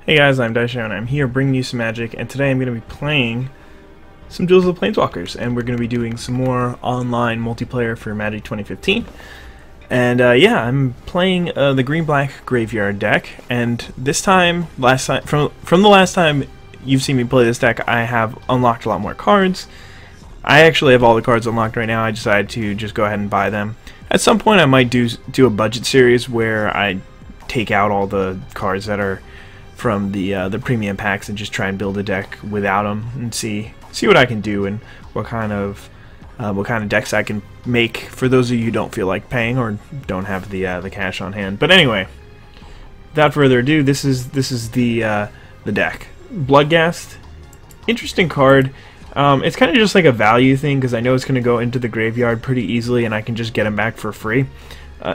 Hey guys, I'm IzDaisho and I'm here bringing you some magic, and today I'm going to be playing some Duels of the Planeswalkers, and we're going to be doing some more online multiplayer for Magic 2015. And yeah, I'm playing the green-black graveyard deck, and this time, from the last time you've seen me play this deck, I have unlocked a lot more cards. I actually have all the cards unlocked right now. I decided to just go ahead and buy them. At some point I might do a budget series where I take out all the cards that are from the premium packs and just try and build a deck without them and see what I can do and what kind of decks I can make for those of you who don't feel like paying or don't have the cash on hand. But anyway, without further ado, this is the deck. Bloodghast, interesting card. It's kind of just like a value thing because I know it's going to go into the graveyard pretty easily and I can just get them back for free.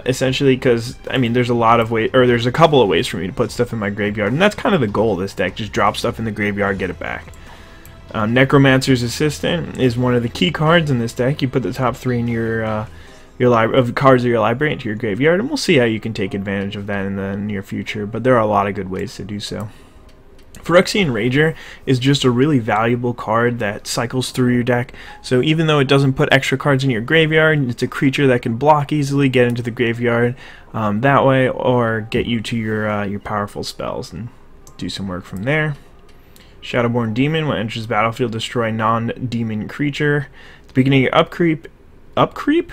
Essentially, because I mean, there's a couple of ways for me to put stuff in my graveyard, and that's kind of the goal of this deck. Just drop stuff in the graveyard, get it back. Necromancer's Assistant is one of the key cards in this deck. You put the top 3 in your cards of your library into your graveyard, and we'll see how you can take advantage of that in the near future. But there are a lot of good ways to do so. Phyrexian Rager is just a really valuable card that cycles through your deck, so even though it doesn't put extra cards in your graveyard, it's a creature that can block easily, get into the graveyard that way, or get you to your powerful spells and do some work from there. Shadowborn Demon, when it enters the battlefield, destroy non-demon creature. At the beginning of upkeep?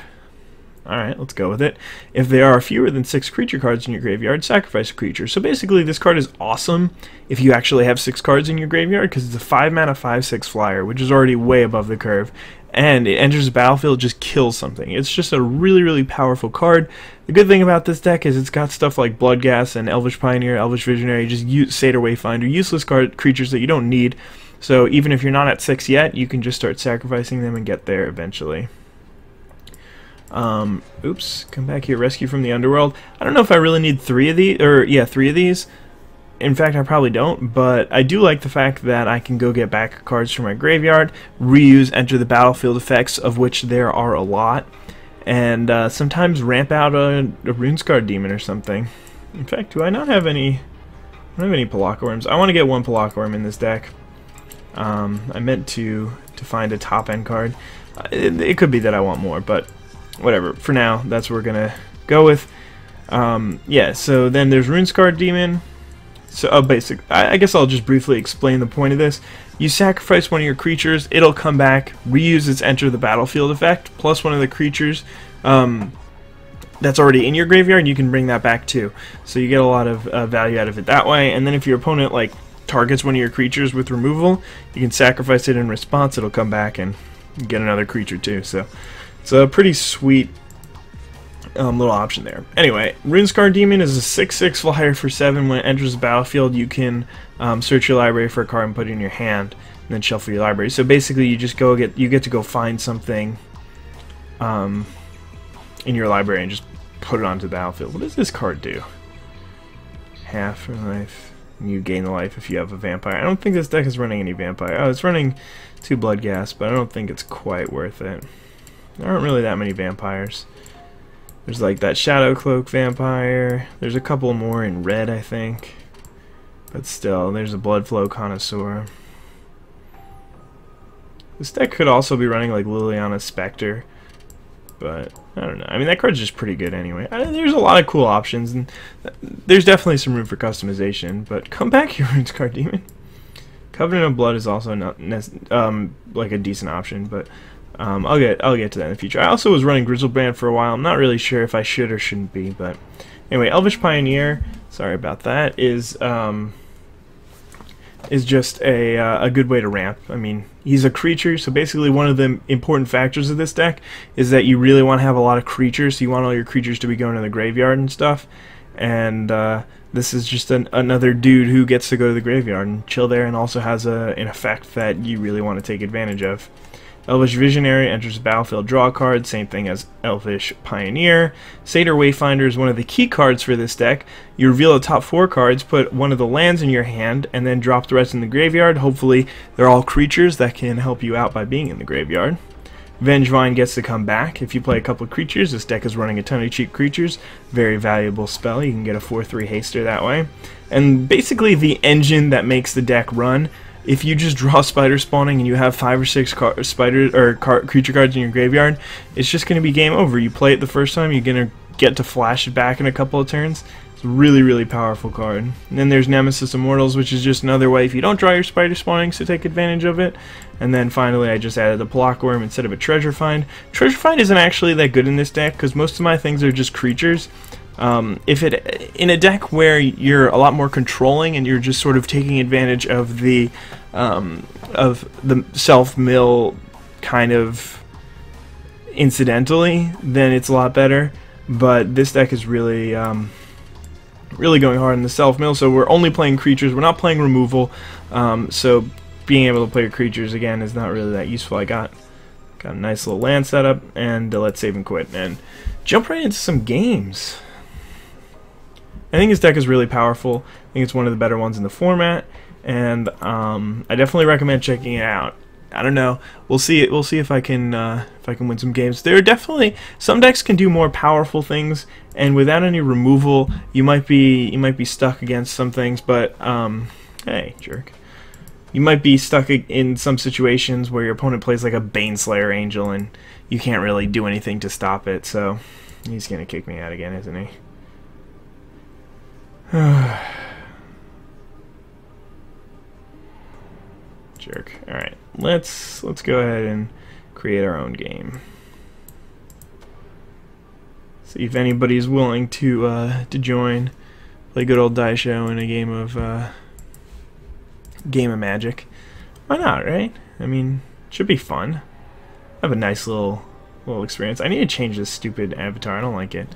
Alright, let's go with it. If there are fewer than 6 creature cards in your graveyard, sacrifice a creature. So basically this card is awesome if you actually have 6 cards in your graveyard, because it's a 5-mana 5/6 flyer, which is already way above the curve, and it enters the battlefield, just kills something. It's just a really, really powerful card. The good thing about this deck is it's got stuff like Bloodghast and Elvish Pioneer, Elvish Visionary, just Satyr Wayfinder, useless creatures that you don't need. So even if you're not at 6 yet, you can just start sacrificing them and get there eventually. Oops, come back here, Rescue from the Underworld. I don't know if I really need 3 of these, or yeah, 3 of these. In fact, I probably don't, but I do like the fact that I can go get back cards from my graveyard, reuse enter the battlefield effects, of which there are a lot, and sometimes ramp out a Runescarred Demon or something. In fact, do I not have any? I don't have any Pelakka Worms. I want to get 1 Pelakka Worm in this deck. I meant to find a top end card. It could be that I want more, but whatever. For now, that's what we're gonna go with. Yeah. So then there's Runescarred Demon. So I guess I'll just briefly explain the point of this. You sacrifice one of your creatures, it'll come back, reuse its enter the battlefield effect, plus one of the creatures that's already in your graveyard, you can bring that back too. So you get a lot of value out of it that way. And then if your opponent like targets one of your creatures with removal, you can sacrifice it in response, it'll come back and get another creature too. So it's a pretty sweet little option there. Anyway, Runescarred Demon is a 6/6 flyer for 7. When it enters the battlefield, you can search your library for a card and put it in your hand, and then shuffle your library. So basically, you just get to go find something in your library and just put it onto the battlefield. What does this card do? Half your life. You gain the life if you have a vampire. I don't think this deck is running any vampire. Oh, it's running 2 Bloodghast, but I don't think it's quite worth it. There aren't really that many vampires. There's like that Shadow Cloak vampire. There's a couple more in red, I think. But still, there's a Bloodflow Connoisseur. This deck could also be running like Liliana Spectre. But, I don't know. I mean, that card's just pretty good anyway. There's a lot of cool options, and there's definitely some room for customization. But come back here, Runescarred Demon. Covenant of Blood is also not like a decent option, but I'll get to that in the future. I also was running Grizzlebrand for a while. I'm not really sure if I should or shouldn't be, but anyway, Elvish Pioneer, sorry about that, is just a good way to ramp. I mean, he's a creature, so basically one of the important factors of this deck is that you really want to have a lot of creatures. So you want all your creatures to be going to the graveyard and stuff, and this is just another dude who gets to go to the graveyard and chill there, and also has an effect that you really want to take advantage of. Elvish Visionary enters the battlefield, draw a card, same thing as Elvish Pioneer. Satyr Wayfinder is one of the key cards for this deck. You reveal the top 4 cards, put one of the lands in your hand, and then drop the rest in the graveyard. Hopefully they're all creatures that can help you out by being in the graveyard. Vengevine gets to come back. If you play a couple creatures, this deck is running a ton of cheap creatures. Very valuable spell. You can get a 4/3 haster that way. And basically the engine that makes the deck run, if you just draw spider spawning and you have 5 or 6 creature cards in your graveyard, it's just going to be game over. You play it the first time, you're going to get to flash it back in a couple of turns. It's a really, really powerful card. And then there's Nemesis Immortals, which is just another way if you don't draw your spider spawnings to take advantage of it. And then finally I just added the Block Worm instead of a Treasure Find. Treasure Find isn't actually that good in this deck because most of my things are just creatures. If it in a deck where you're a lot more controlling and you're just sort of taking advantage of the self-mill kind of incidentally, then it's a lot better. But this deck is really really going hard in the self-mill, so we're only playing creatures, we're not playing removal, so being able to play your creatures again is not really that useful. I got a nice little land setup, and let's save and quit and jump right into some games. I think this deck is really powerful. I think it's one of the better ones in the format, and I definitely recommend checking it out. I don't know. We'll see. We'll see if I can win some games. There are definitely some decks can do more powerful things, and without any removal, you might be stuck against some things. But hey, jerk. You might be stuck in some situations where your opponent plays like a Baneslayer Angel, and you can't really do anything to stop it. So he's gonna kick me out again, isn't he? Jerk. Alright, let's go ahead and create our own game. See if anybody's willing to join. Play good old Daisho in a game of Magic. Why not, right? I mean, it should be fun. Have a nice little experience. I need to change this stupid avatar. I don't like it.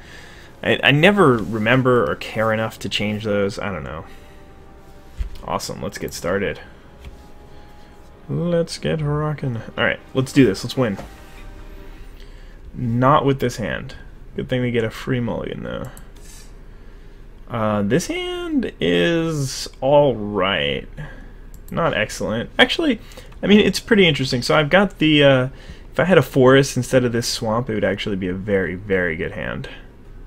I never remember or care enough to change those. I don't know. Awesome. Let's get started. Let's get rocking. Alright, let's do this. Let's win. Not with this hand. Good thing we get a free mulligan, though. This hand is alright. Not excellent. Actually, I mean, it's pretty interesting. So I've got the... if I had a forest instead of this swamp, it would actually be a very, very good hand.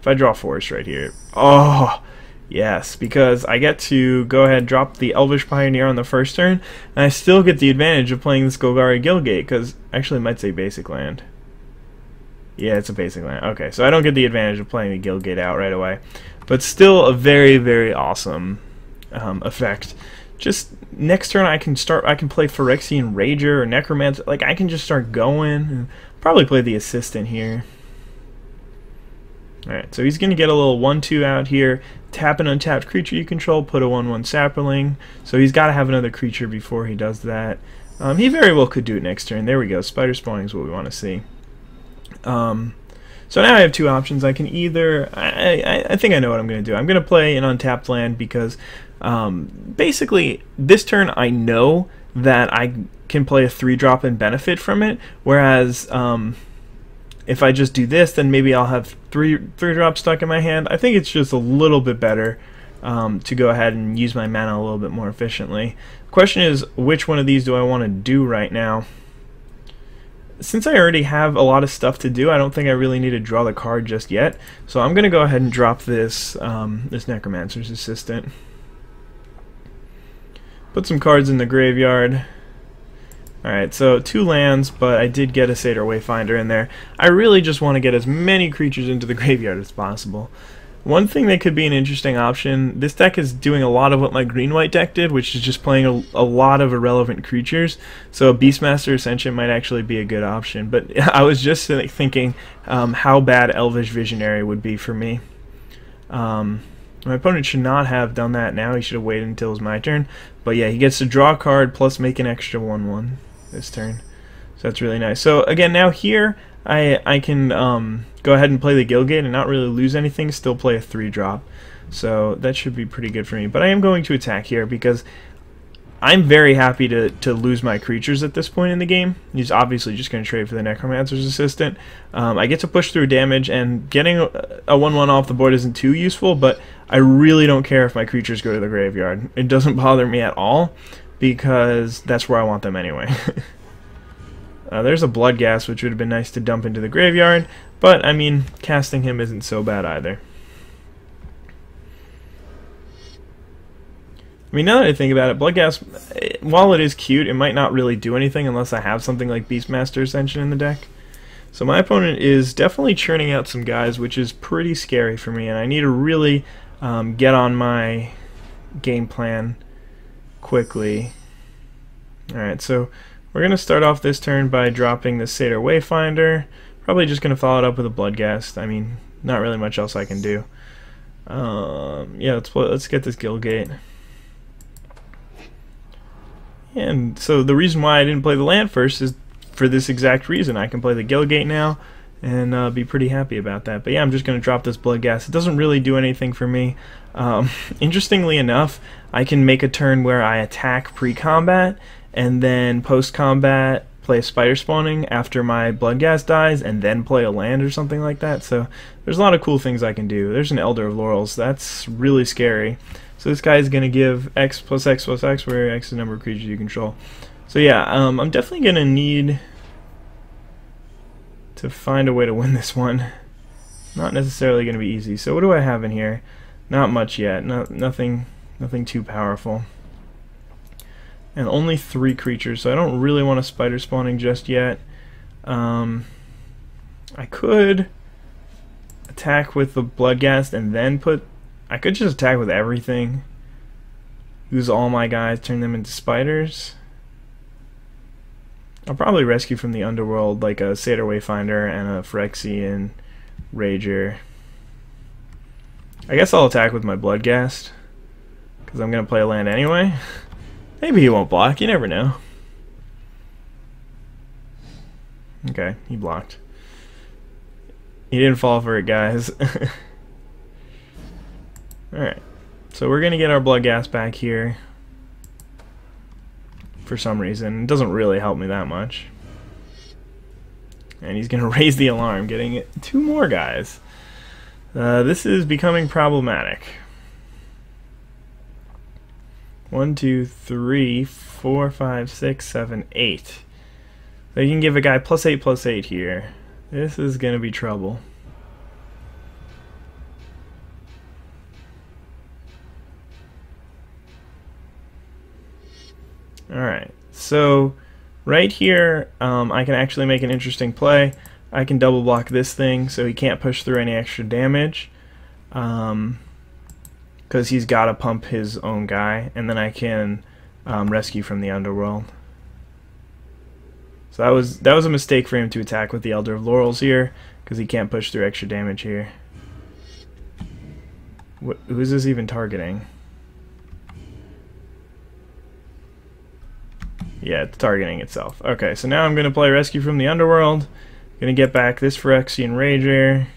If I draw forest right here... Oh! Yes, because I get to go ahead and drop the Elvish Pioneer on the first turn, and I still get the advantage of playing this Golgari Guildgate, because actually it might say basic land. Yeah, it's a basic land. Okay, so I don't get the advantage of playing the Guildgate out right away, but still a very, very awesome effect. Just next turn I can play Phyrexian Rager or Necromancer. Like, I can just start going, and probably play the Assistant here. Alright, so he's going to get a little 1/2 out here. Tap an untapped creature you control, put a 1/1 Sapperling. So he's got to have another creature before he does that. He very well could do it next turn. There we go. Spider spawning is what we want to see. So now I have two options. I can either... I think I know what I'm going to do. I'm going to play an untapped land because basically this turn I know that I can play a 3-drop and benefit from it, whereas... if I just do this, then maybe I'll have three drops stuck in my hand. I think it's just a little bit better to go ahead and use my mana a little bit more efficiently. The question is, which one of these do I want to do right now? Since I already have a lot of stuff to do, I don't think I really need to draw the card just yet. So I'm going to go ahead and drop this this Necromancer's Assistant. Put some cards in the graveyard. Alright, so 2 lands, but I did get a Satyr Wayfinder in there. I really just want to get as many creatures into the graveyard as possible. One thing that could be an interesting option, this deck is doing a lot of what my green-white deck did, which is just playing a lot of irrelevant creatures, so a Beastmaster Ascension might actually be a good option. But I was just thinking how bad Elvish Visionary would be for me. My opponent should not have done that now. He should have waited until it was my turn. But yeah, he gets to draw a card plus make an extra 1/1 this turn. So that's really nice. So again, now here I can go ahead and play the Guildgate and not really lose anything, still play a 3-drop. So that should be pretty good for me. But I am going to attack here because I'm very happy to lose my creatures at this point in the game. He's obviously just going to trade for the Necromancer's Assistant. I get to push through damage, and getting a 1/1 off the board isn't too useful, but I really don't care if my creatures go to the graveyard. It doesn't bother me at all, because that's where I want them anyway. There's a Bloodghast, which would have been nice to dump into the graveyard, but I mean, casting him isn't so bad either. I mean, now that I think about it, Bloodghast, while it is cute, it might not really do anything unless I have something like Beastmaster Ascension in the deck. So my opponent is definitely churning out some guys, which is pretty scary for me, and I need to really get on my game plan quickly. Alright, so we're going to start off this turn by dropping the Satyr Wayfinder. Probably just going to follow it up with a Bloodghast. I mean, not really much else I can do. Yeah, let's get this Guildgate. And so the reason why I didn't play the land first is for this exact reason. I can play the Guildgate now and be pretty happy about that. But yeah, I'm just going to drop this Bloodghast. It doesn't really do anything for me. Interestingly enough, I can make a turn where I attack pre-combat and then post-combat play a Spider Spawning after my Bloodghast dies and then play a land or something like that. So there's a lot of cool things I can do. There's an Elder of Laurels. That's really scary. So this guy is going to give X plus X plus X, where X is the number of creatures you control. So yeah, I'm definitely going to need to find a way to win this one. Not necessarily going to be easy. So what do I have in here? Not much yet. Nothing too powerful. And only 3 creatures, so I don't really want a Spider Spawning just yet. I could attack with the Bloodghast and then I could just attack with everything. Use all my guys, turn them into spiders. I'll probably rescue from the underworld like a Satyr Wayfinder and a Phyrexian Rager. I guess I'll attack with my Bloodghast because I'm going to play a land anyway. Maybe he won't block, you never know. Okay, he blocked. He didn't fall for it, guys. Alright, so we're going to get our Bloodghast back here. For some reason. It doesn't really help me that much. And he's going to raise the alarm, getting 2 more guys. This is becoming problematic. 1, 2, 3, 4, 5, 6, 7, 8. So you can give a guy +8/+8 here. This is going to be trouble. Alright, so right here I can actually make an interesting play. I can double block this thing so he can't push through any extra damage because he's got to pump his own guy, and then I can rescue from the underworld. So that was a mistake for him to attack with the Elder of Laurels here because he can't push through extra damage here. Who is this even targeting? Yeah, it's targeting itself. Okay, so now I'm going to play Rescue from the Underworld. Going to get back this Phyrexian Rager.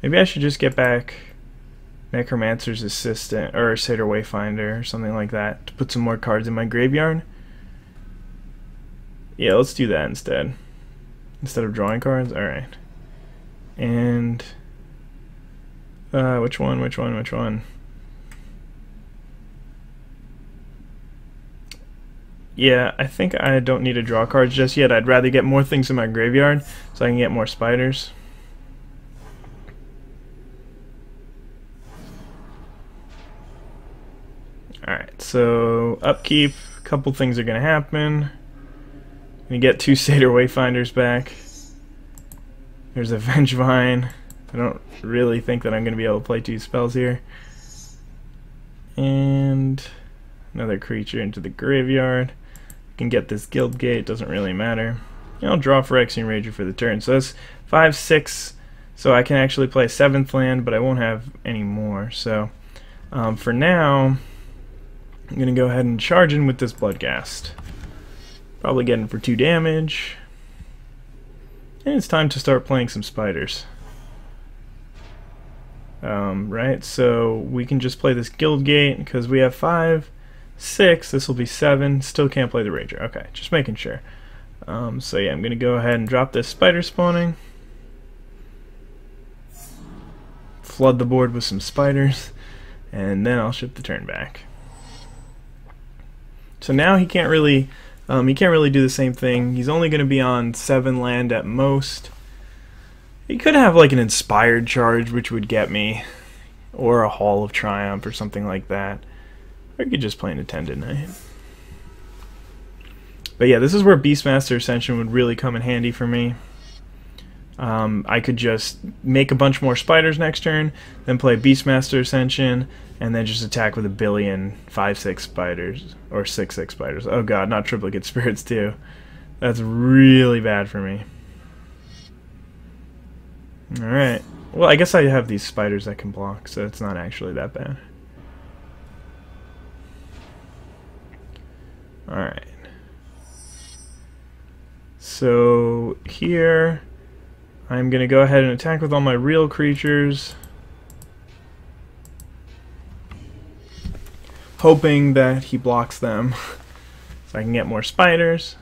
Maybe I should just get back Necromancer's Assistant or Satyr Wayfinder or something like that to put some more cards in my graveyard. Yeah, let's do that instead. Instead of drawing cards? Alright. And which one? Yeah, I think I don't need to draw cards just yet. I'd rather get more things in my graveyard so I can get more spiders. Alright, so upkeep, a couple things are going to happen. We get 2 Satyr Wayfinders back. There's a Vengevine. I don't really think that I'm going to be able to play 2 spells here. And another creature into the graveyard. Can get this Guildgate, doesn't really matter. I'll draw Phyrexian Rager for the turn. So that's 5, 6. So I can actually play a 7th land, but I won't have any more. So for now, I'm going to go ahead and charge in with this Bloodghast. Probably getting for 2 damage. And it's time to start playing some spiders. Right, so we can just play this Guildgate because we have 5, 6, this will be 7, still can't play the Rager. Okay, just making sure. So yeah, I'm going to go ahead and drop this Spider Spawning. Flood the board with some spiders, and then I'll ship the turn back. So now he can't really do the same thing. He's only going to be on 7 land at most. He could have like an inspired charge, which would get me, or a Hall of Triumph or something like that. Or he could just play an Attendant Knight. But yeah, this is where Beastmaster Ascension would really come in handy for me. I could just make a bunch more spiders next turn, then play Beastmaster Ascension, and then just attack with a billion 5/6 spiders, or 6/6 spiders. Oh god, not triplicate spirits too. That's really bad for me. Alright. Well, I guess I have these spiders that can block, so it's not actually that bad. Alright. So here I'm going to go ahead and attack with all my real creatures, hoping that he blocks them so I can get more spiders.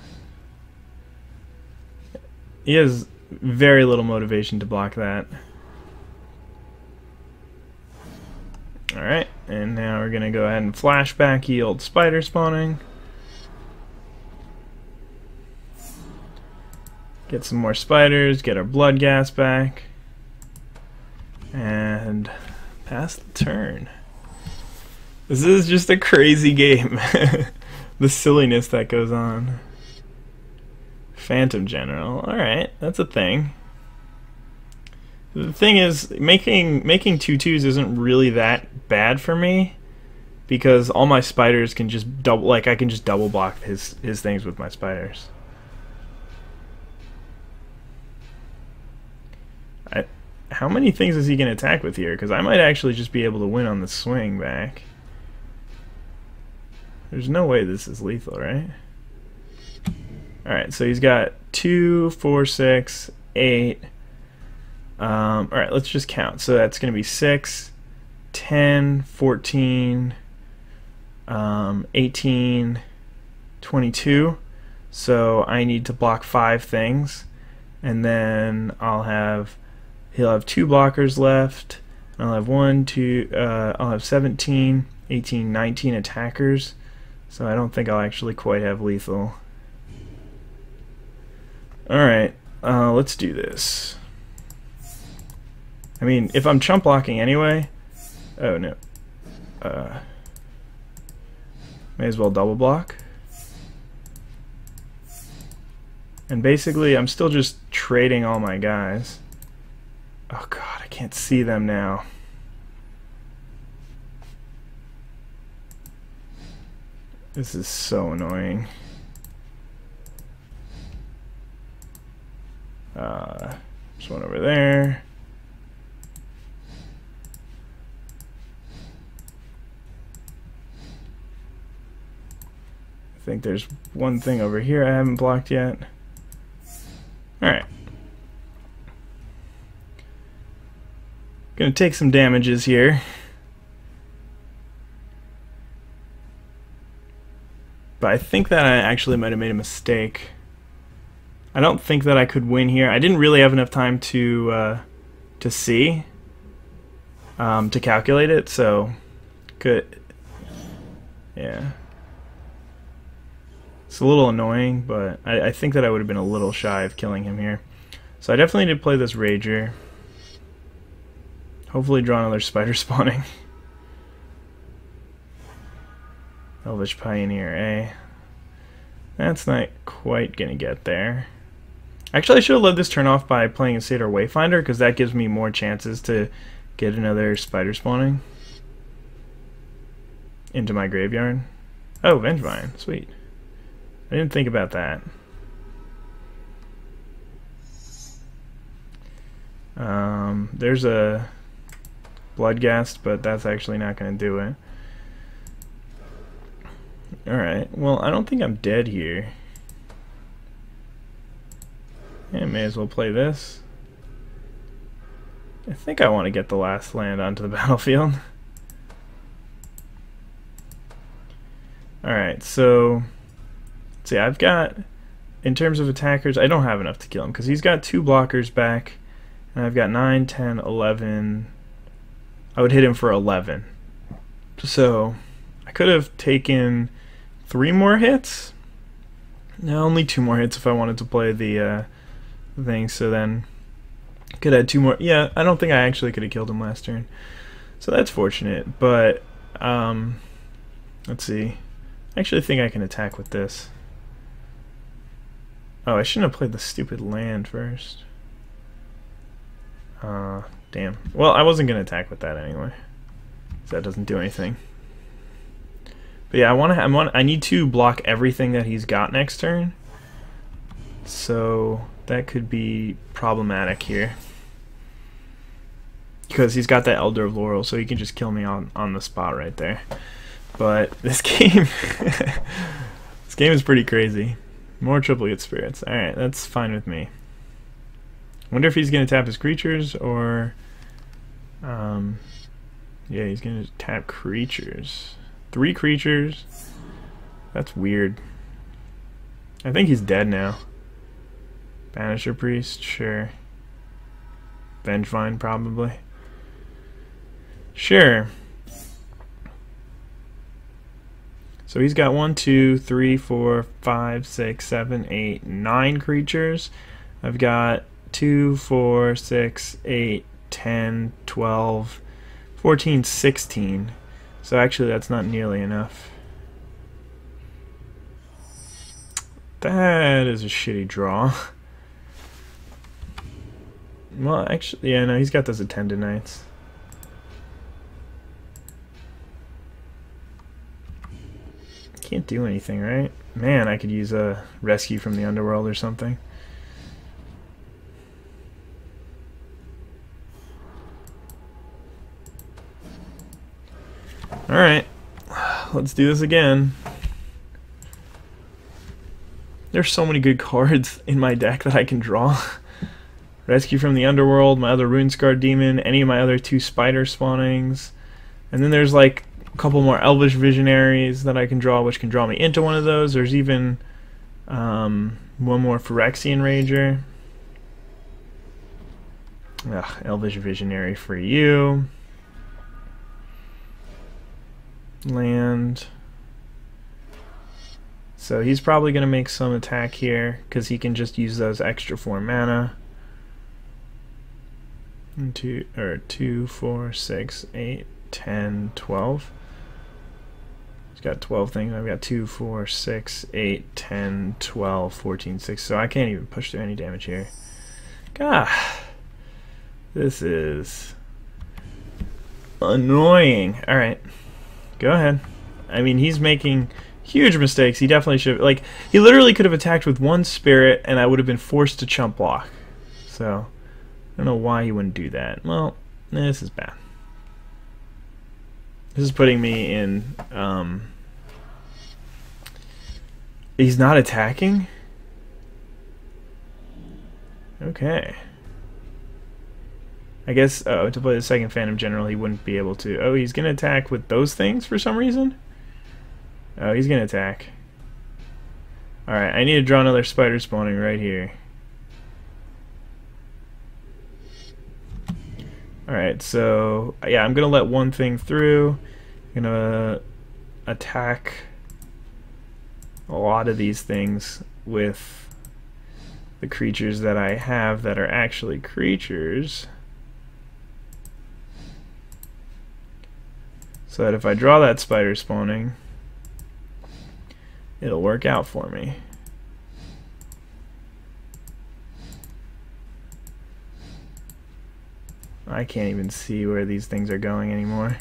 He has very little motivation to block that. Alright, and now we're going to go ahead and flashback yield spider spawning. Get some more spiders, get our blood gas back, and pass the turn. This is just a crazy game. The silliness that goes on. Phantom General. Alright, that's a thing. The thing is, making 2/2s isn't really that bad for me, because all my spiders can just double, like I can just double block his things with my spiders. How many things is he going to attack with here? Because I might actually just be able to win on the swing back. There's no way this is lethal, right? Alright, so he's got 2, 4, 6, 8. Alright, let's just count. So that's going to be 6, 10, 14, 18, 22. So I need to block 5 things. And then he'll have 2 blockers left. I'll have I'll have 17, 18, 19 attackers. So I don't think I'll actually quite have lethal. Alright, let's do this. I mean, if I'm chump blocking anyway... Oh no. May as well double block. And basically, I'm still just trading all my guys. Oh god, I can't see them now. This is so annoying. There's one over there. I think there's one thing over here I haven't blocked yet. Alright. Gonna take some damages here. But I think that I actually might have made a mistake. I don't think that I could win here. I didn't really have enough time to see, to calculate it, so yeah. It's a little annoying, but I think that I would have been a little shy of killing him here. So I definitely need to play this Rager. Hopefully draw another spider spawning. Elvish Pioneer, eh? That's not quite gonna get there. Actually, I should have led this turn off by playing a Satyr Wayfinder, because that gives me more chances to get another spider spawning into my graveyard. Oh, Vengevine, sweet. I didn't think about that. There's a Bloodghast, but that's actually not going to do it. Alright, well, I don't think I'm dead here. Yeah, may as well play this. I think I want to get the last land onto the battlefield. Alright, so let's see, I've got, in terms of attackers, I don't have enough to kill him because he's got 2 blockers back, and I've got 9, 10, 11. I would hit him for 11. So I could have taken 3 more hits? No, only 2 more hits if I wanted to play the thing, so then could have 2 more. Yeah, I don't think I actually could have killed him last turn. So that's fortunate, but let's see. I actually think I can attack with this. Oh, I shouldn't have played the stupid land first. Damn. Well, I wasn't going to attack with that anyway. So that doesn't do anything. But yeah, I need to block everything that he's got next turn. So that could be problematic here. Because he's got that Elder of Laurel, so he can just kill me on the spot right there. But this game this game is pretty crazy. More triplicate spirits. Alright, that's fine with me. Wonder if he's gonna tap his creatures or yeah, he's gonna tap creatures. 3 creatures. That's weird. I think he's dead now. Banisher Priest, sure. Vengevine, probably. Sure. So he's got 1, 2, 3, 4, 5, 6, 7, 8, 9 creatures. I've got 2, 4, 6, 8, 10, 12, 14, 16. So actually that's not nearly enough. That is a shitty draw. Well, actually, yeah, no, he's got those Attendanites. Can't do anything, right? Man, I could use a rescue from the underworld or something. Alright, let's do this again. There's so many good cards in my deck that I can draw. Rescue from the Underworld, my other Runescarred Demon, any of my other 2 Spider Spawnings. And then there's like a couple more Elvish Visionaries that I can draw, which can draw me into one of those. There's even one more Phyrexian Rager. Ugh, Elvish Visionary for you. Land. So he's probably going to make some attack here because he can just use those extra 4 mana. 2, 4, 6, 8, 10, 12. He's got 12 things. I've got 2, 4, 6, 8, 10, 12, 14, 6. So I can't even push through any damage here. God, this is annoying. Alright, go ahead. I mean, he's making huge mistakes. He definitely should. Like, he literally could have attacked with 1 spirit and I would have been forced to chump block. So I don't know why he wouldn't do that. Well, this is bad. This is putting me in, he's not attacking? Okay. I guess, to play the second Phantom General, he wouldn't be able to. Oh, he's going to attack with those things for some reason? Oh, he's going to attack. Alright, I need to draw another Spider Spawning right here. Alright, so yeah, I'm gonna let 1 thing through. I'm gonna attack a lot of these things with the creatures that I have that are actually creatures. So that if I draw that Spider Spawning, it'll work out for me. I can't even see where these things are going anymore.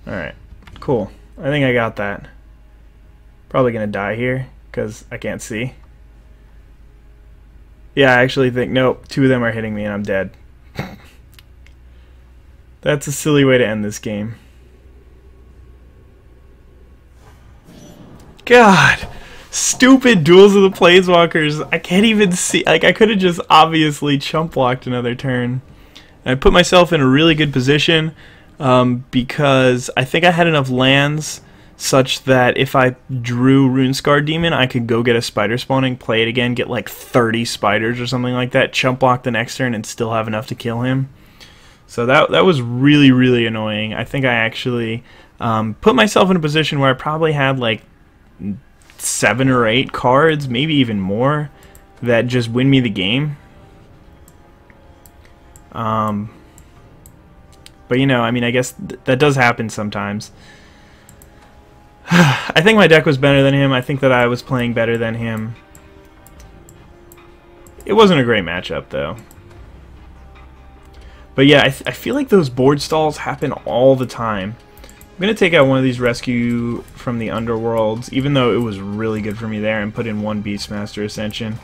Alright, cool. I think I got that. Probably gonna die here, because I can't see. Yeah, I actually think, nope, 2 of them are hitting me and I'm dead. That's a silly way to end this game. God! Stupid Duels of the Planeswalkers. I can't even see. Like, I could have just obviously chump blocked another turn. And I put myself in a really good position because I think I had enough lands such that if I drew Runescarred Demon, I could go get a Spider Spawning, play it again, get like 30 spiders or something like that, chump block the next turn, and still have enough to kill him. So that was really, really annoying. I think I actually put myself in a position where I probably had like 7 or 8 cards, maybe even more, that just win me the game. But you know, I mean, I guess that does happen sometimes. I think my deck was better than him. I think that I was playing better than him. It wasn't a great matchup, though. But yeah, I feel like those board stalls happen all the time. I'm going to take out one of these Rescue from the Underworlds, even though it was really good for me there, and put in 1 Beastmaster Ascension.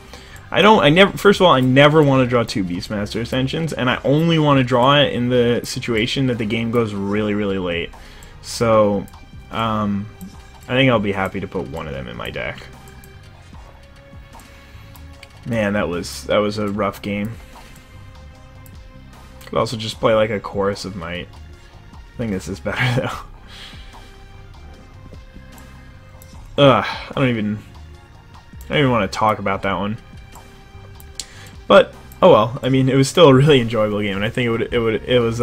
First of all, I never want to draw 2 Beastmaster Ascensions, and I only want to draw it in the situation that the game goes really, really late. So, I think I'll be happy to put one of them in my deck. Man, that was a rough game. Could also just play like a Chorus of Might. I think this is better though. I don't even want to talk about that one. But oh well. I mean, it was still a really enjoyable game, and I think it was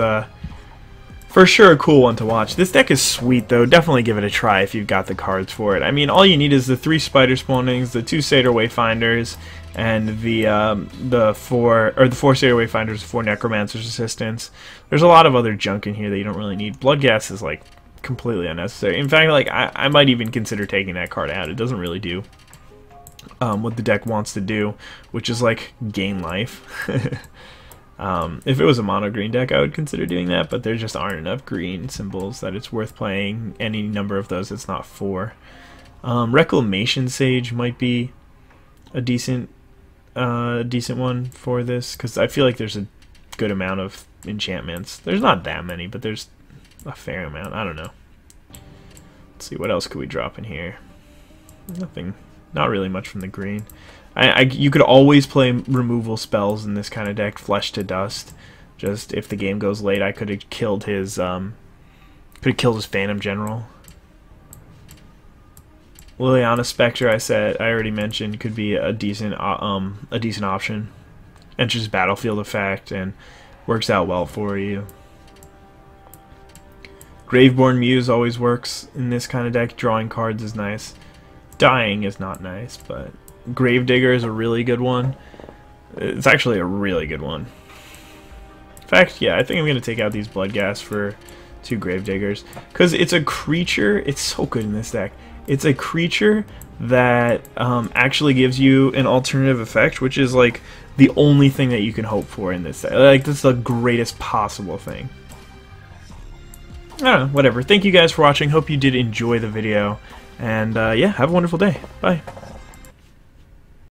for sure a cool one to watch. This deck is sweet though. Definitely give it a try if you've got the cards for it. I mean, all you need is the 3 Spider Spawnings, the 2 Satyr Wayfinders, and the 4 Satyr Wayfinders, 4 Necromancer's Assistants. There's a lot of other junk in here that you don't really need. Bloodghast is like completely unnecessary. In fact, like I might even consider taking that card out. It doesn't really do what the deck wants to do, which is like gain life. If it was a mono green deck, I would consider doing that, but there just aren't enough green symbols that it's worth playing any number of those. It's not 4. Reclamation Sage might be a decent one for this, because I feel like there's a good amount of enchantments. There's not that many, but there's a fair amount. I don't know. Let's see, what else could we drop in here? Nothing. Not really much from the green. You could always play removal spells in this kind of deck. Flesh to Dust. Just if the game goes late, I could have killed his Phantom General. Liliana Spectre, I already mentioned, could be a decent option. Enters battlefield effect and works out well for you. Graveborn Muse always works in this kind of deck. Drawing cards is nice. Dying is not nice, but Gravedigger is a really good one. It's actually a really good one. In fact, yeah, I think I'm going to take out these Bloodghast for 2 Gravediggers, because it's a creature. It's so good in this deck. It's a creature that actually gives you an alternative effect, which is like the only thing that you can hope for in this deck. Like, this is the greatest possible thing. I don't know, whatever. Thank you guys for watching. Hope you did enjoy the video. And yeah, have a wonderful day. Bye.